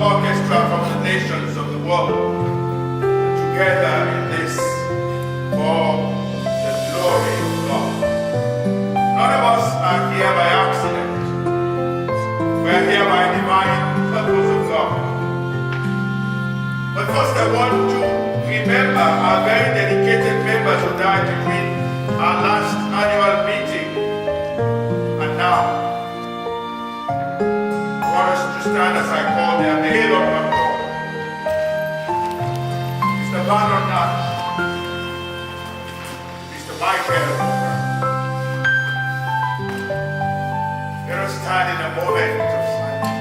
orchestra from the nations of the world together in this for the glory of God. None of us are here by accident. We are here by divine purpose of God. But first I want to remember our very dedicated members who died between our last annual meeting and now. I want us to stand as I call their name on my God. Mr. Vernon Nash, Mr. Michael. Let us stand in a moment of silence.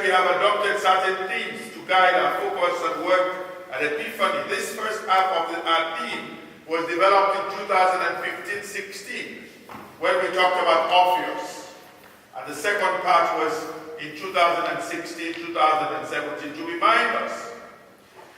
We have adopted certain themes to guide our focus and work at Epiphany. This first half of our theme was developed in 2015-16 when we talked about Orpheus. And the second part was in 2016-2017 to remind us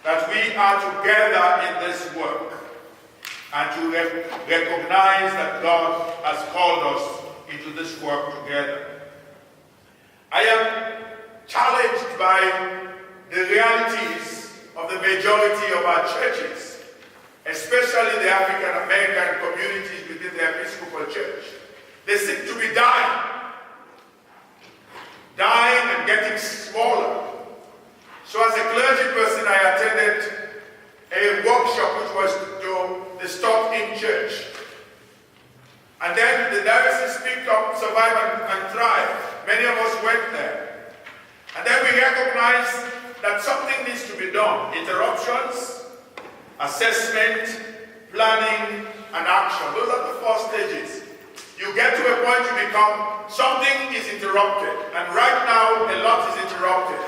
that we are together in this work and to recognize that God has called us into this work together. I am challenged by the realities of the majority of our churches, especially the African American communities within the Episcopal Church. They seem to be dying and getting smaller. person, I attended a workshop which was to the Stop in Church. And then the diocese picked up Survive and Thrive. Many of us went there. And then we recognized that something needs to be done. Interruptions, assessment, planning, and action. Those are the 4 stages. You get to a point you become, something is interrupted. And right now, a lot is interrupted.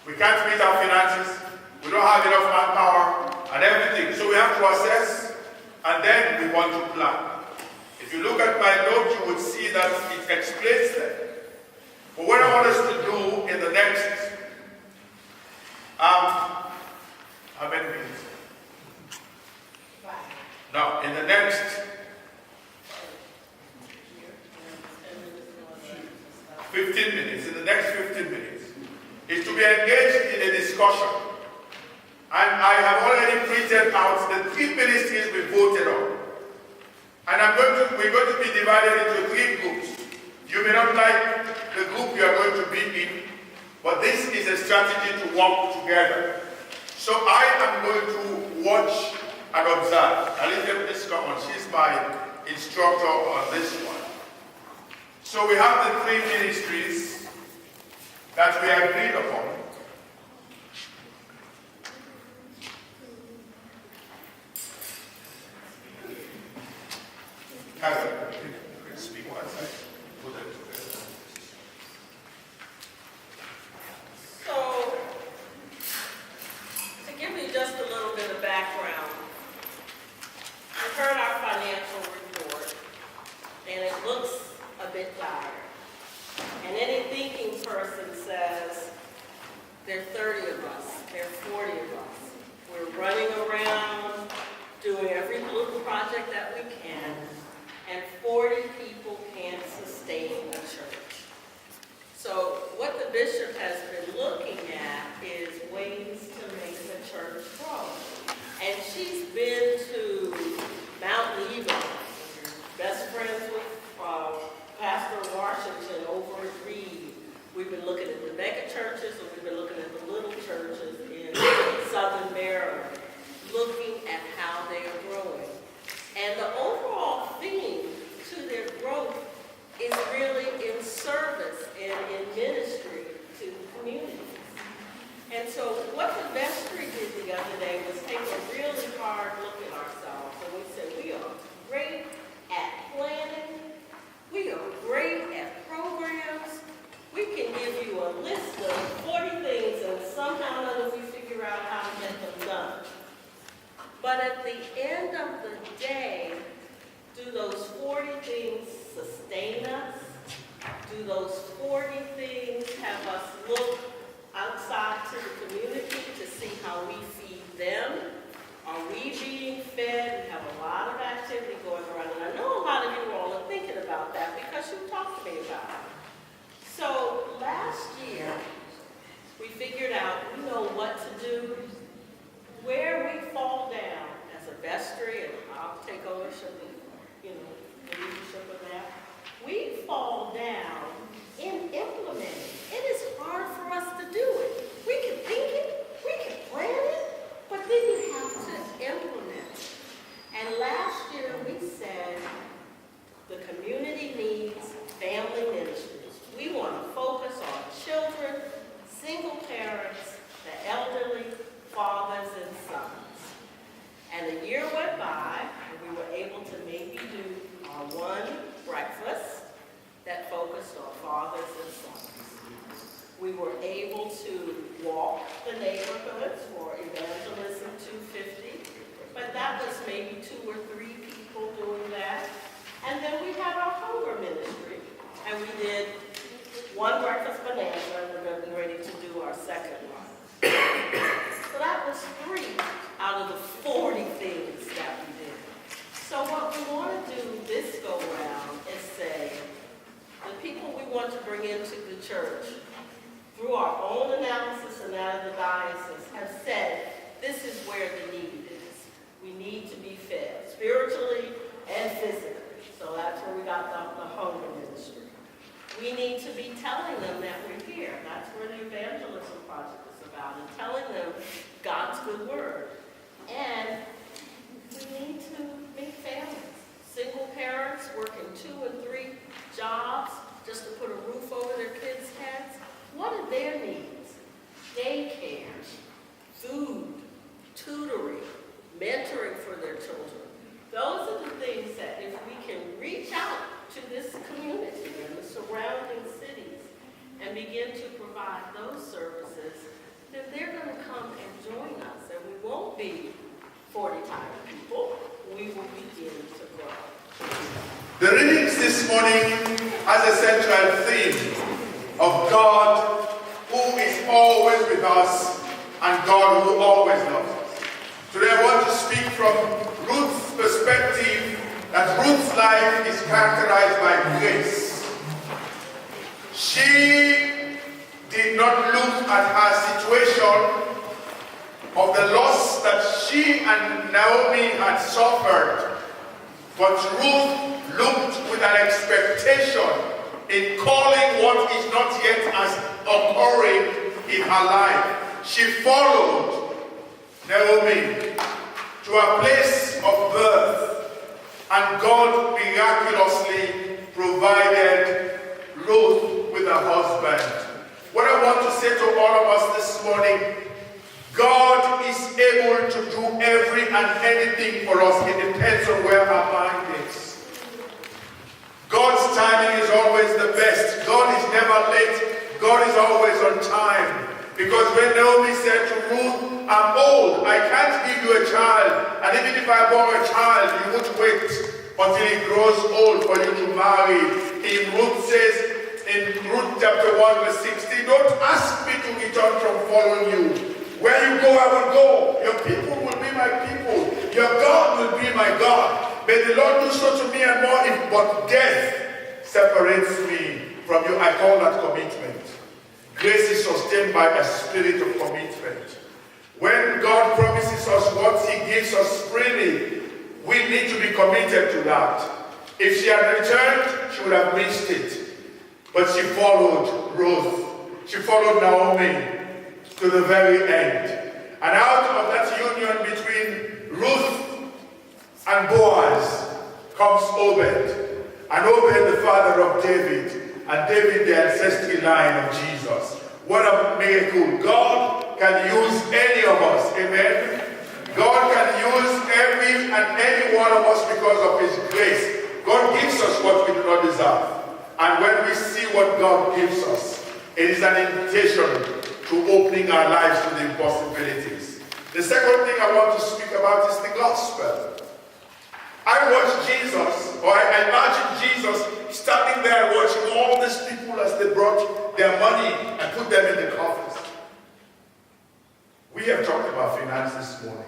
We can't meet our finances. We don't have enough manpower and everything. So we have to assess, and then we want to plan. If you look at my note, you would see that it explains that. But what I want us to do in the next, how many minutes? No, in the next 15 minutes, is to be engaged in a discussion. And I have already printed out the 3 ministries we voted on. And we're going to be divided into 3 groups. You may not like the group you are going to be in, but this is a strategy to work together. So I am going to watch and observe. Alicia, please come on. She's my instructor on this one. So we have the 3 ministries that we agreed upon. Speak one side. Put them together. So, to give you just a little bit of background, you've heard our financial report, and it looks a bit dire. And any thinking person says, there are 30 of us, there are 40 of us. We're running around doing every little project that we can, and 40 people can't sustain a church. So what the bishop has been looking at is ways to make the church grow. And she's been to Mount Nebo, best friends with Pastor Washington over at Reed. We've been looking at the mega churches, and we've been looking at the little churches in Southern Maryland, looking at how they are growing. And the overall theme to their growth is really in service and in ministry to the community. And so what the vestry did the other day was take a really hard look at ourselves. And we said, we are great at planning. We are great at programs. We can give you a list of 40 things, and somehow or other we figure out how to get them done. But at the end of the day, do those 40 things sustain us? Do those 40 things have us look outside to the community to see how we feed them? Are we being fed? We have a lot of activity going around, and I know a lot of you all are thinking about that because you talked to me about it. So last year, we figured out we know what to do. Where we fall down as a vestry, and I'll take ownership of, the leadership of that, we fall down in implementing. It is hard for us to do it. We can think it, we can plan it, but then you have to implement. And last year we said the community needs family ministries. We want to focus on children, single parents, the elderly, fathers and sons. And a year went by, and we were able to maybe do our one breakfast that focused on fathers and sons. We were able to walk the neighborhoods for Evangelism 250, but that was maybe 2 or 3 people doing that. And then we had our hunger ministry, and we did one breakfast bonanza, and we're going to be ready to do our second one. So that was 3 out of the 40 things that we did. So what we want to do this go round is say, the people we want to bring into the church, through our own analysis and that of the diocese, have said, this is where the need is. We need to be fed, spiritually and physically. So that's where we got the hunger ministry. We need to be telling them that we're here. That's where the evangelism project is about. about and telling them God's good word. And we need to meet families. Single parents working 2 and 3 jobs just to put a roof over their kids' heads. What are their needs? Daycare, food, tutoring, mentoring for their children. Those are the things that if we can reach out to this community and the surrounding cities and begin to provide those services, then they're going to come and join us. And we won't be 40 tired people. We will begin to grow. The readings this morning has a central theme of God who is always with us and God who always loves us. Today I want to speak from Ruth's perspective, that Ruth's life is characterized by grace. She did not look at her situation of the loss that she and Naomi had suffered, but Ruth looked with an expectation in calling what is not yet as occurring in her life. She followed Naomi to a place of birth, and God miraculously provided Ruth with a husband. What I want to say to all of us this morning, God is able to do every and anything for us. It depends on where our mind is. God's timing is always the best. God is never late. God is always on time. Because when Naomi said to Ruth, I'm old, I can't give you a child. And even if I bore a child, you would wait until he grows old for you to marry. In Ruth says, in Ruth chapter 1 verse 16, don't ask me to return from following you. Where you go, I will go. Your people will be my people. Your God will be my God. May the Lord do so to me and more, if but death separates me from you. I call that commitment. Grace is sustained by a spirit of commitment. When God promises us what he gives us freely, we need to be committed to that. If she had returned, she would have missed it. But she followed Ruth. She followed Naomi to the very end. And out of that union between Ruth and Boaz comes Obed. And Obed, the father of David, and David, the ancestry line of Jesus. What a miracle. God can use any of us. Amen. God can use every and any one of us because of his grace. God gives us what we do not deserve. And when we see what God gives us, it is an invitation to opening our lives to the impossibilities. The second thing I want to speak about is the gospel. I watch Jesus, or I imagine Jesus standing there watching all these people as they brought their money and put them in the coffers. We have talked about finance this morning.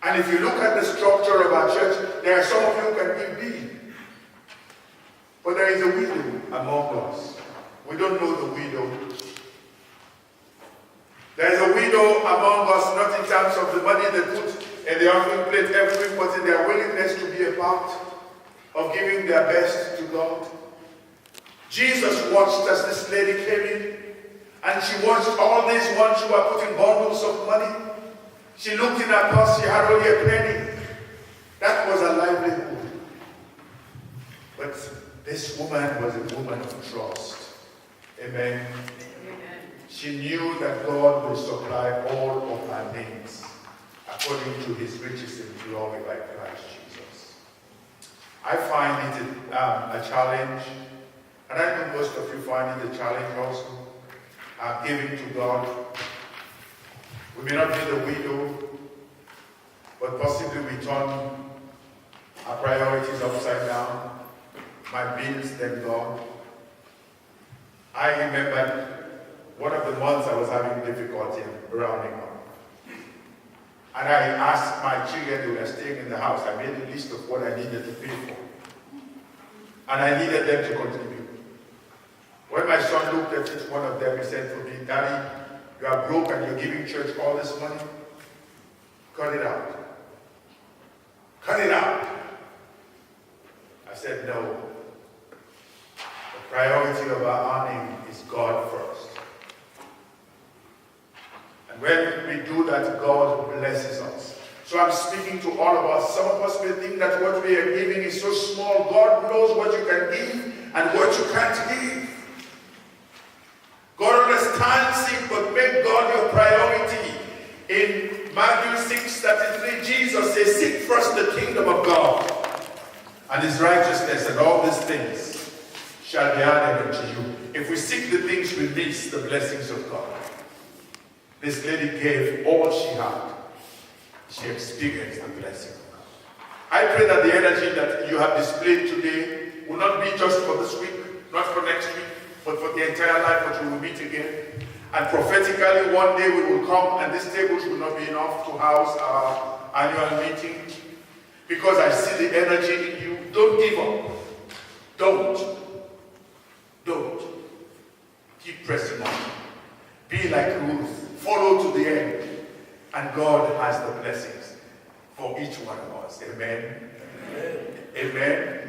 And if you look at the structure of our church, there are some of you who can give big. But there is a widow among us. We don't know the widow. There is a widow among us, not in terms of the money they put in the offering plate every week, but in their willingness to be a part of giving their best to God. Jesus watched as this lady came in, and she watched all these ones who were putting bundles of money. She looked in her purse, she had only a penny. That was a livelihood. But this woman was a woman of trust. Amen. Amen. She knew that God will supply all of her needs according to his riches in glory by Christ Jesus. I find it a challenge, and I know most of you find it a challenge also, giving to God. We may not be the widow, but possibly we turn our priorities upside down. My bills, then God. I remember one of the months I was having difficulty rounding up. And I asked my children who were staying in the house, I made a list of what I needed to pay for. And I needed them to contribute. When my son looked at each one of them, he said to me, Daddy, you are broke and you're giving church all this money? Cut it out. Cut it out. I said, no. The priority of our earning is God first. when we do that, God blesses us. So I'm speaking to all of us. Some of us may think that what we are giving is so small. God knows what you can give and what you can't give. God understands it, but make God your priority. In Matthew 6:33, Jesus says, seek first the kingdom of God and his righteousness, and all these things shall be added unto you. If we seek the things we miss the blessings of God. This lady gave all she had. She experienced the blessing of God. I pray that the energy that you have displayed today will not be just for this week, not for next week, but for the entire life that we will meet again. And prophetically, one day we will come and these tables will not be enough to house our annual meeting. Because I see the energy in you. Don't give up. Don't. Keep pressing on. Be like Ruth. Follow to the end. And God has the blessings for each one of us. Amen. Amen. Amen.